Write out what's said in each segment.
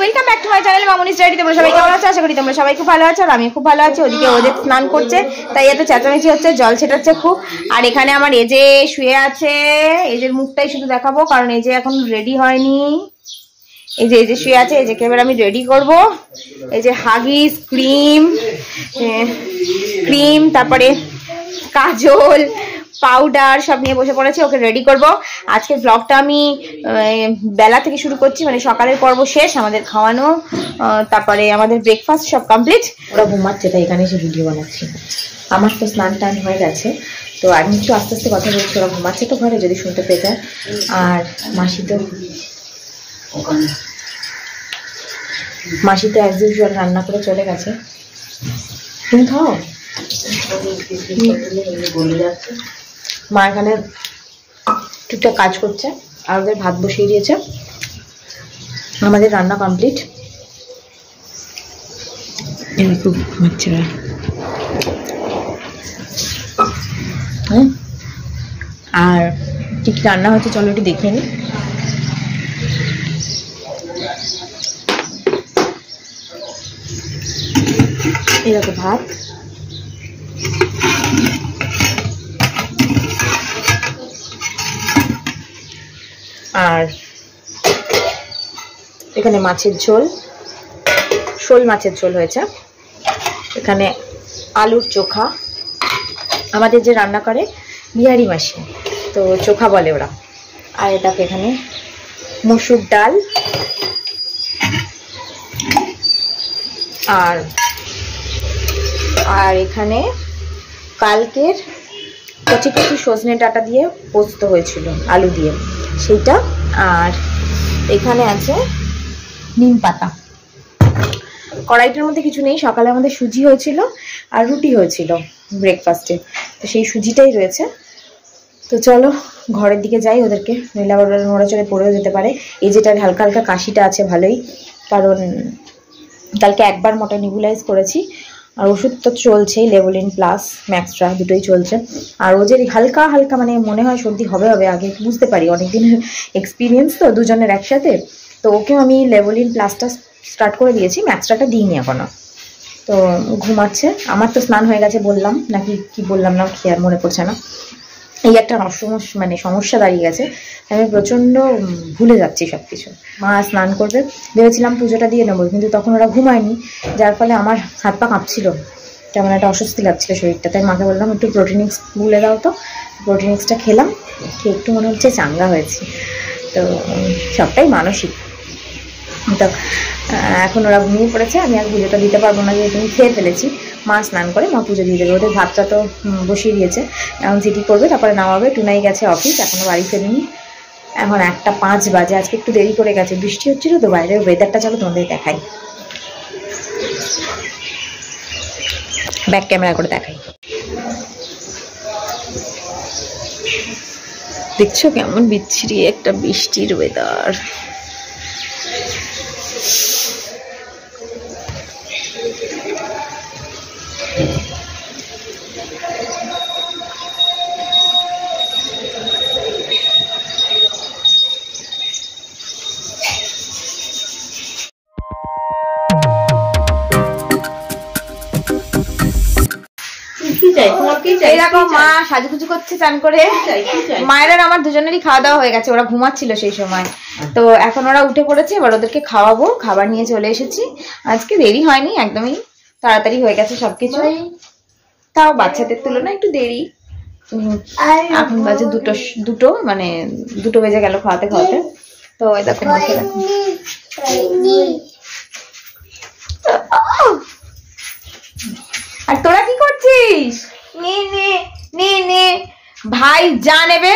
Welcome back to my channel Mamuni's diary. তোমরা সবাই কেমন আছো? আশা করি তোমরা সবাই খুব ভালো আছো, আর আমি খুব ভালো আছি। ওদিকে ওদের স্নান করছে, তাই এত চেঁচামেচি হচ্ছে, জল ছেটাচ্ছে খুব। আর এখানে আমার এজে শুয়ে আছে, এজের মুখটাই শুধু দেখাবো কারণ এজে এখন রেডি হয়নি। এই যে শুয়ে আছে, এজেকে এবার আমি রেডি করব। এই যে হাগিস, ক্রিম, তারপরে কাজল, পাউডার সব নিয়ে বসে পড়েছি, ওকে রেডি করব। আজকে ব্লগটা আমি বেলা থেকে শুরু করছি, মানে সকালের পর্ব শেষ, আমাদের খাওয়ানো, তারপরে আমাদের ব্রেকফাস্ট সব কমপ্লিট। ওরা ঘুমাচ্ছে, তাই এখানে এসে ভিডিও বানাচ্ছি। আমার তো স্নান টান হয়ে গেছে, তো আমি একটু আস্তে আস্তে কথা বলছি। ওরা ঘুমাচ্ছে তো ঘরে, যদি শুনতে পেয়ে যায়। আর মাসি তো অ্যাজ ইউজুয়াল রান্না করে চলে গেছে। তুমি খাও। মা এখানে টুকটাক কাজ করছে, আর ওদের ভাত বসিয়ে দিয়েছে। আমাদের রান্না কমপ্লিট। আর কি কি রান্না হচ্ছে চলো একটু দেখে নি। এরকম ভাত, আর এখানে মাছের ঝোল, শোল মাছের ঝোল হয়েছে। এখানে আলুর চোখা, আমাদের যে রান্না করে বিহারি মাসি, তো চোখা বলে ওরা। আর এটাকে এখানে মসুর ডাল, আর এখানে কালকের কচি কচি সজনে ডাঁটা দিয়ে পোস্ত হয়েছিল আলু দিয়ে, সেইটা। আর এখানে আছে নিম পাতা। কড়াইটার মধ্যে কিছু নেই, সকালে আমাদের সুজি হয়েছিল আর রুটি হয়েছিল ব্রেকফাস্টে, তো সেই সুজিটাই রয়েছে। তো চলো ঘরের দিকে যাই, ওদেরকে নইলে আবার নড়াচড়ে পড়েও যেতে পারে। এই যেটার হালকা হালকা কাশিটা আছে ভালোই, কারণ কালকে একবার মোটা নিবুলাইজ করেছি, আর ওষুধ তো চলছেই, লেভোলিন প্লাস ম্যাক্সট্রা দুটোই চলছে। আর ও যে হালকা হালকা মানে মনে হয় সর্দি হবে আগে বুঝতে পারি, অনেকদিনের এক্সপিরিয়েন্স তো দুজনের একসাথে। তো ওকেও আমি লেভোলিন প্লাসটা স্টার্ট করে দিয়েছি, ম্যাক্সট্রাটা দিইনি এখনো। তো ঘুমাচ্ছে। আমার তো স্নান হয়ে গেছে বললাম, নাকি কি বললাম না খেয়াল মনে পড়ছে না। এই একটা সমস্যা দাঁড়িয়ে গেছে, আমি প্রচণ্ড ভুলে যাচ্ছি সব কিছু। মা স্নান করবে, ভেবেছিলাম পুজোটা দিয়ে নেবো, কিন্তু তখন ওরা ঘুমায়নি, যার ফলে আমার হাত পা কাঁপছিল, তেমন একটা অস্বস্তি লাগছিল শরীরটা। তাই মাকে বললাম একটু প্রোটিনিক্স গুলে দাও, তো প্রোটিনিক্সটা খেলাম, খেয়ে একটু মনে হচ্ছে চাঙ্গা হয়েছি। তো সবটাই মানসিক। তো এখন ওরা ঘুমিয়ে পড়েছে, আমি আর পুজোটা দিতে পারবো না, যেহেতু আমি খেয়ে ফেলেছি। মা স্নান করে মা পুজো দিয়ে দেবে। ওদের ভাতটা তো বসিয়ে দিয়েছে, এখন সিটি করবে, তারপরে নামাবে। টুনাই গেছে অফিস, এখনো বাড়ি ফেরেনি। এখন 1:05 বাজে, আজকে একটু দেরি করে গেছে, বৃষ্টি হচ্ছিল তো বাইরের ওয়েদারটা। চলো তোমাদের দেখাই, ব্যাক ক্যামেরা করে দেখাই। দেখছো কেমন বিচ্ছিরি একটা বৃষ্টির ওয়েদার। এইরকম মা সাজুগুজু করছে চান করে। মায়ের আর আমার দুজনেরই খাওয়া দাওয়া হয়ে গেছে, ওরা ঘুমাচ্ছিল সেই সময়। তো এখন ওরা উঠে পড়েছে, এবার ওদেরকে খাওয়াবো। খাবার নিয়ে চলে এসেছি, আজকে দেরি হয়নি, একদমই তাড়াতাড়ি হয়ে গেছে সবকিছু। তাও বাচ্চাদের তুলনায় একটু দেরি। এখন বাজে দুটো মানে 2 বেজে গেল খাওয়াতে খাওয়াতে। তো দেখো আর তোরা কি করছিস? নে ভাই যা নেবে,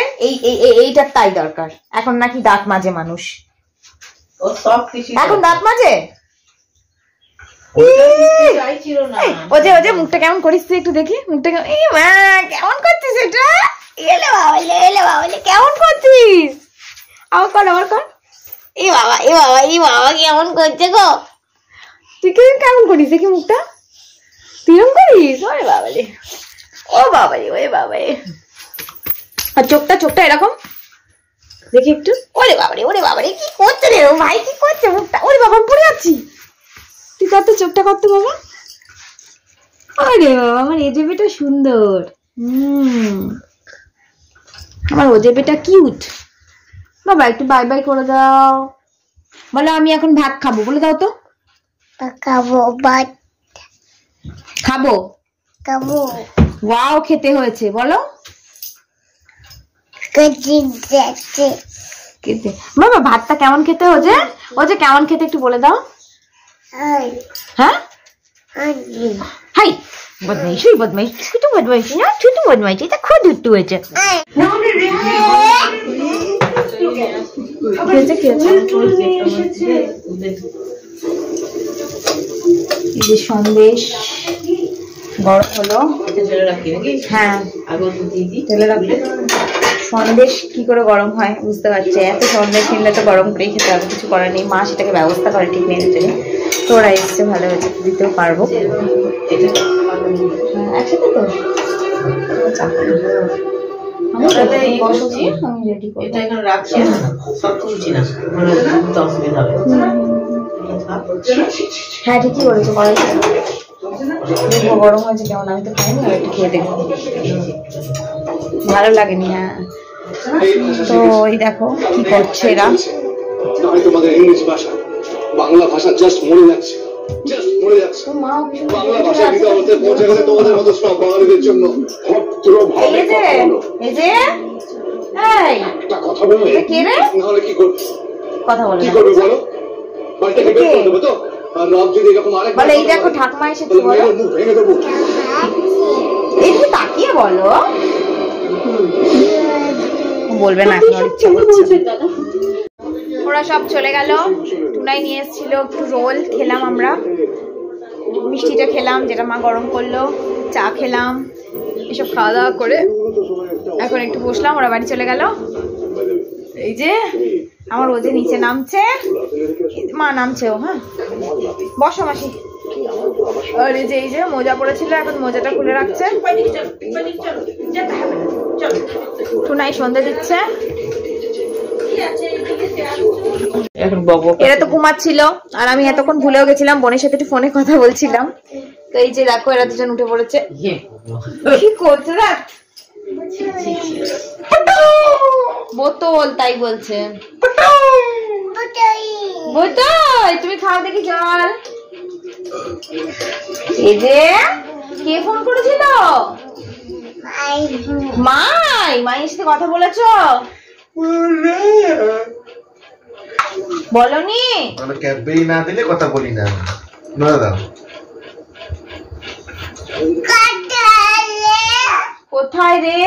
এইটার তাই দরকার। এখন নাকি দাঁত মাজে মানুষ, এখন দাঁত মাজে। ও যে মুখটা কেমন করিস তুই, একটু দেখি মুখটা কেমন করছিস। এটা এলে বাবা কেমন করছিস, আমার কর। এ বাবা কেমন করছে গো। তুই কেমন করিস দেখি মুখটা, তুই এরকম করিস। ওরে বাবারে, ও বাবারে। আর চোখটা এরকম দেখি একটু। ওরে বাবারে কি করছে রে ভাই, কি করছে মুখটা। ওরে বাবা পড়ে যাচ্ছি। চোখটা করতে বাবা। আরে বাবা আমার এজেবেটা সুন্দর। আমার ওজেবেটা কিউট। বাবা একটু বাই বাই করে দাও। বলো আমি এখন ভাত খাবো, বলে দাও তো। খাবো ভাত খাবো খাবো। ওয়াও খেতে হয়েছে বলো। খেতে বাবা ভাতটা কেমন খেতে হয়েছে? ও যে কেমন খেতে একটু বলে দাও। হ্যাঁ হাই বদমাইশি বদমাইশ, ছোটু বদমাইশি না, ছোটু বদমাইশি, এটা খুব দুষ্টু হয়েছে। সন্দেশ গরম হলো। হ্যাঁ তেলে রাখবে। সন্দেশ কি করে গরম হয় বুঝতে পারছি, এত সন্দেশ কিনলে তো গরম করেই খেতে হবে, কিছু করার নেই। মা সেটাকে ব্যবস্থা করে ঠিক নেই জন্য। তো ওরা এসছে ভালো হয়েছে, দিতেও পারবো একসাথে তো। হ্যাঁ ঠিকই বলেছো, গরম হয়েছে কেমন, আমি তো খাইনি, আর একটু খেয়ে দেখবো, ভালো লাগেনি। হ্যাঁ তো ওই দেখো কি করছে এরা। তোমাদের ইংলিশ ভাষা বাংলা ভাষা জাস্ট মরে যাচ্ছে, জাস্ট মরে যাচ্ছে। বাংলা ভাষা বিদ্যালয়তে পৌঁছে গেলে তোমাদের মতো সব বাঙালিদের জন্য ভদ্রভাবে এই যে একটা কথা বলবে, নাহলে কি করবে? কথা বলে কি করবে বলো? বাড়িটাকে বের করে দেবো তো? আর রাত যদি এরকম আরেকবার বলে, এই দেখো ঠাকুমা এসেছে বলো, মুখ ভেঙে দেবো। একটু তাকিয়ে বলো, বলবে না এখন ইচ্ছা করছে। ওরা সব চলে গেল। টুনাই নিয়ে এসেছিল একটু রোল, খেলাম আমরা, মিষ্টিটা খেলাম যেটা মা গরম করলো, চা খেলাম, এসব খাওয়া দাওয়া করে এখন একটু বসলাম। ওরা বাড়ি চলে গেল। এই যে আমার ওজে নিচে নামছে, মা নামছে ও। হ্যাঁ বসো মাসি। আর এই যে মোজা পড়েছিল, এখন মোজাটা খুলে রাখছে। টুনাই সন্ধ্যে দিচ্ছে। এরা তো ঘুমাচ্ছিল আর আমি এতক্ষণ ভুলেও গেছিলাম, বোনের সাথে একটু ফোনে কথা বলছিলাম। তো এই যে দেখো এরা দুজন উঠে পড়েছে। কি করছে দেখ, বোতল তাই বলছে। বোতল তুমি খাও দেখি জল। এই যে কে ফোন করেছিল? মায়ের সাথে কথা বলেছ? বলনি? ক্যাডবেরি না দিলে কথা বলি না। কোথায় রে?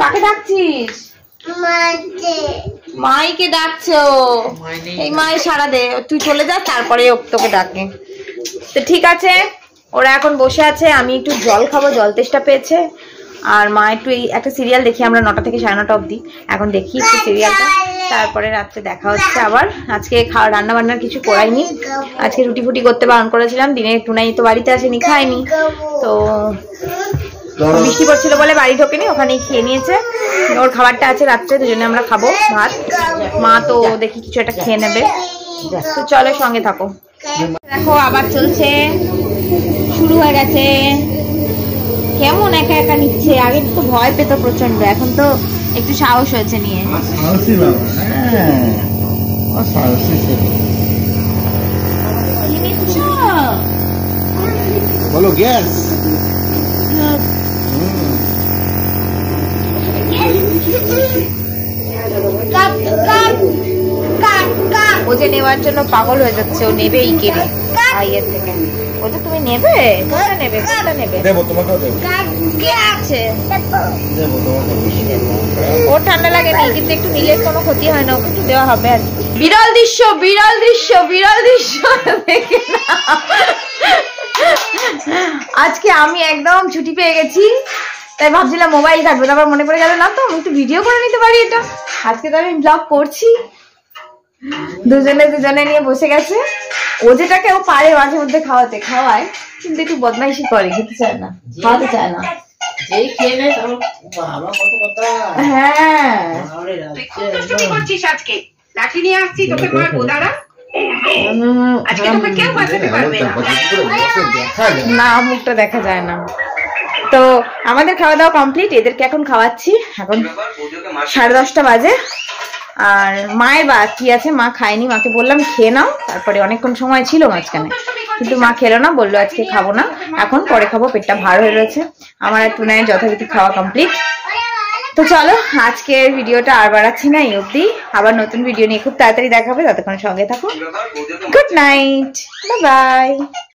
কাকে ডাকছিস? মাইকে ডাকছো। এই মাই সারা দে, তুই চলে যা, তারপরে তোকে ডাকে। তো ঠিক আছে, ওরা এখন বসে আছে, আমি একটু জল খাবো, জল তেষ্টা পেয়েছে। আর মা একটু এই একটা সিরিয়াল দেখি আমরা 9টা থেকে 9:30 অবধি, এখন দেখি একটু সিরিয়ালটা, তারপরে রাত্রে দেখা হচ্ছে আবার। আজকে রান্না বান্নার কিছু করাইনি, আজকে রুটি ফুটি করতে বারণ করেছিলাম, দিনে টুনাই তো বাড়িতে আসেনি, খায়নি। তো বৃষ্টি পড়ছিল বলে বাড়ি ঢোকেনি, ওখানেই খেয়ে নিয়েছে। ওর খাবারটা আছে রাত্রে, দুজনে আমরা খাবো ভাত। মা তো দেখি কিছু একটা খেয়ে নেবে। তো চলো সঙ্গে থাকো। দেখো আবার চলছে, শুরু হয়ে গেছে। কেমন একা একা নিচ্ছে, আগে তো ভয় পেত প্রচন্ড, এখন তো একটু সাহস হয়েছে নিয়ে। বলো গ্যাস। ও যে নেওয়ার জন্য পাগল হয়ে যাচ্ছে, ও নেবে এই কেড়ে ভাইয়ের থেকে। ও যে তুমি নেবে, কোনটা নেবে, কোনটা নেবে? দেবো তোমাকে, দেবো। কে আছে? দেবো তোমাকে। ও ঠান্ডা লাগেনি, কিন্তু একটু নিলে কোনো ক্ষতি হয় না, ওকে একটু দেওয়া হবে। আর বিরল দৃশ্য, বিরল দৃশ্য, বিরল দৃশ্য দেখে না। আজকে আমি একদম ছুটি পেয়ে গেছি, তাই ভাবছিলাম মোবাইল ঘাটবো, তারপর মনে পড়ে গেল না তো আমি একটু ভিডিও করে নিতে পারি এটা। আজকে তো আমি ব্লগ করছি। দুজনে নিয়ে বসে গেছে। ও যেটাকে ও পারে মাঝে মধ্যে খাওয়ায়, কিন্তু একটু বদমাইশি করে, খেতে চায় না, খাওয়াতে চায় না। হ্যাঁ তুই কত ছুটি করছিস আজকে? লাঠি নিয়ে আসছি তোকে মারবো, দাঁড়া। আজকে তোকে কেউ বাঁচাতে পারবে না, মুখটা দেখা যায় না। তো আমাদের খাওয়া দাওয়া কমপ্লিট, এদেরকে এখন খাওয়াচ্ছি। এখন 10:30 বাজে। আর মায়ের বাকি আছে, মা খায়নি। মাকে বললাম খেয়ে নাও, তারপরে অনেকক্ষণ সময় ছিল মাঝখানে, কিন্তু মা খেলো না, বললো আজকে খাবো না, এখন পরে খাবো, পেটটা ভার হয়ে রয়েছে। আমার আর টুনায়ের যথারীতি খাওয়া কমপ্লিট। তো চলো, আজকের ভিডিওটা আর বাড়াচ্ছি না, এই অবধি। আবার নতুন ভিডিও নিয়ে খুব তাড়াতাড়ি দেখা হবে, ততক্ষণ সঙ্গে থাকো। Good night, bye bye.